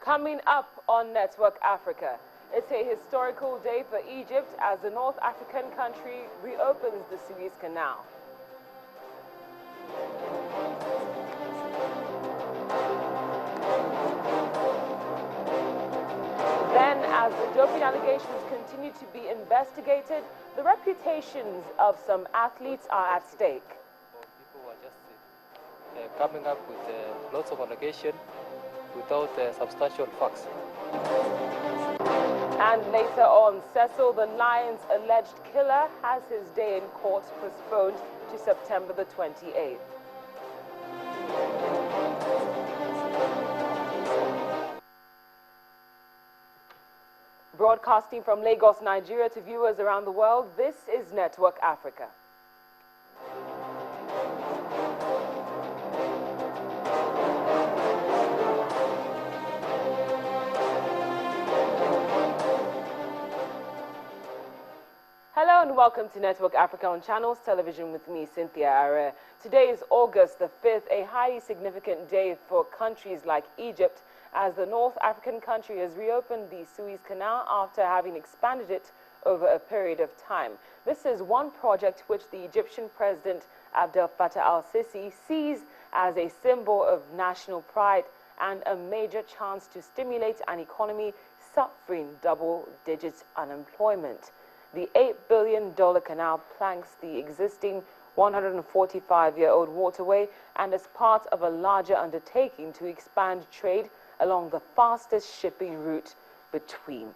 Coming up on Network Africa, it's a historical day for Egypt as the North African country reopens the Suez Canal. Then, as the doping allegations continue to be investigated, the reputations of some athletes are at stake. People were just coming up with lots of allegations without substantial facts. And later on, Cecil, the lion's alleged killer, has his day in court postponed to September the 28th. Broadcasting from Lagos, Nigeria to viewers around the world, this is Network Africa. Hello and welcome to Network Africa on Channels Television with me, Cynthia Are. Today is August the 5th, a highly significant day for countries like Egypt, as the North African country has reopened the Suez Canal after having expanded it over a period of time. This is one project which the Egyptian President Abdel Fattah al-Sisi sees as a symbol of national pride and a major chance to stimulate an economy suffering double-digit unemployment. The $8 billion canal planks the existing 145-year-old waterway and is part of a larger undertaking to expand trade along the fastest shipping route between.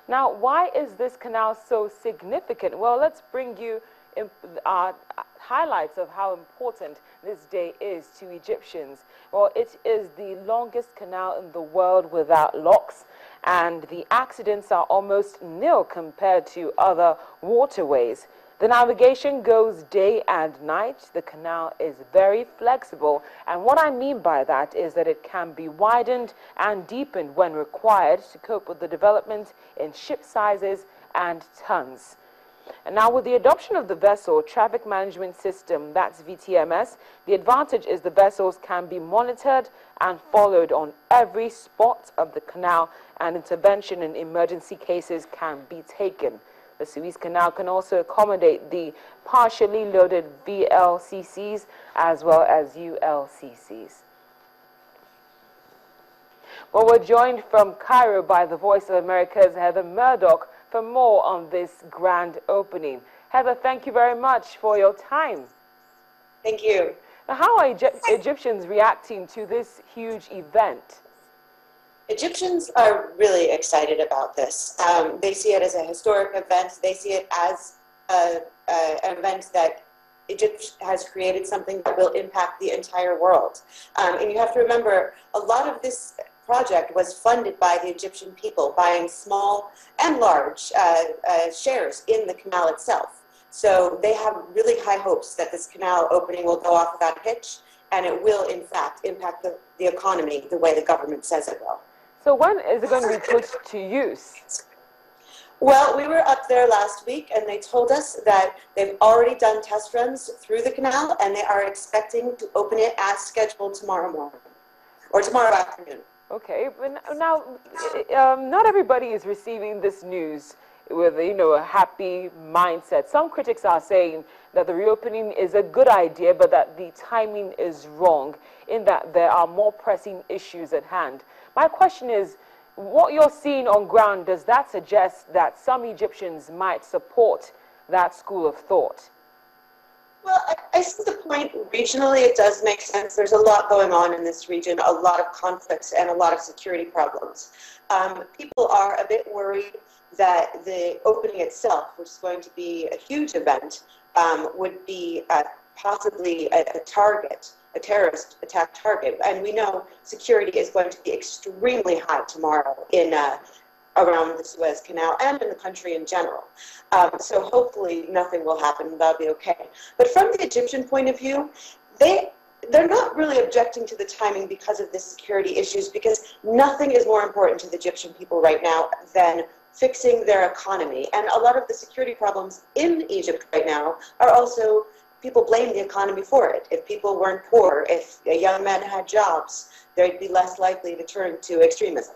Now, why is this canal so significant? Well, let's bring you highlights of how important this day is to Egyptians. Well, it is the longest canal in the world without locks, and the accidents are almost nil compared to other waterways. The navigation goes day and night. The canal is very flexible, and what I mean by that is that it can be widened and deepened when required to cope with the development in ship sizes and tons. And now, with the adoption of the vessel traffic management system, that's VTMS, the advantage is the vessels can be monitored and followed on every spot of the canal, and intervention in emergency cases can be taken. The Suez Canal can also accommodate the partially loaded VLCCs as well as ULCCs. Well, we're joined from Cairo by the Voice of America's Heather Murdoch for more on this grand opening. Heather, thank you very much for your time. Thank you. Now, how are Egyptians reacting to this huge event? Egyptians are really excited about this. They see it as a historic event. They see it as an event that Egypt has created something that will impact the entire world. And you have to remember, a lot of this project was funded by the Egyptian people, buying small and large shares in the canal itself. So they have really high hopes that this canal opening will go off without a hitch, and it will, in fact, impact the economy the way the government says it will. So when is it going to be put to use? Well, we were up there last week, and they told us that they've already done test runs through the canal, and they are expecting to open it as scheduled tomorrow morning, or tomorrow afternoon. Okay, but now, not everybody is receiving this news with, a happy mindset. Some critics are saying that the reopening is a good idea, but that the timing is wrong, in that there are more pressing issues at hand. My question is, what you're seeing on ground, does that suggest that some Egyptians might support that school of thought? Well, I see the point. Regionally, it does make sense. There's a lot going on in this region, a lot of conflicts and a lot of security problems. People are a bit worried that the opening itself, which is going to be a huge event, would be possibly a target, a terrorist attack target. And we know security is going to be extremely high tomorrow around the Suez Canal and in the country in general. So hopefully nothing will happen and that'll be okay. But from the Egyptian point of view, they're not really objecting to the timing because of the security issues, because nothing is more important to the Egyptian people right now than fixing their economy. And a lot of the security problems in Egypt right now are also people blame the economy for it. If people weren't poor, if a young man had jobs, they'd be less likely to turn to extremism.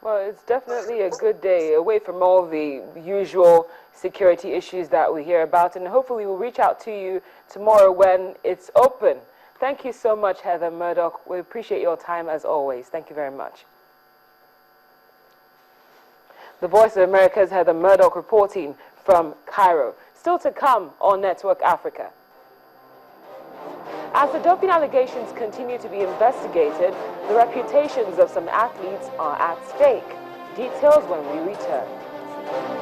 Well, it's definitely a good day away from all the usual security issues that we hear about, and hopefully we'll reach out to you tomorrow when it's open. Thank you so much, Heather Murdoch. We appreciate your time as always. Thank you very much. The Voice of America's Heather Murdoch reporting from Cairo. Still to come on Network Africa. As the doping allegations continue to be investigated, the reputations of some athletes are at stake. Details when we return.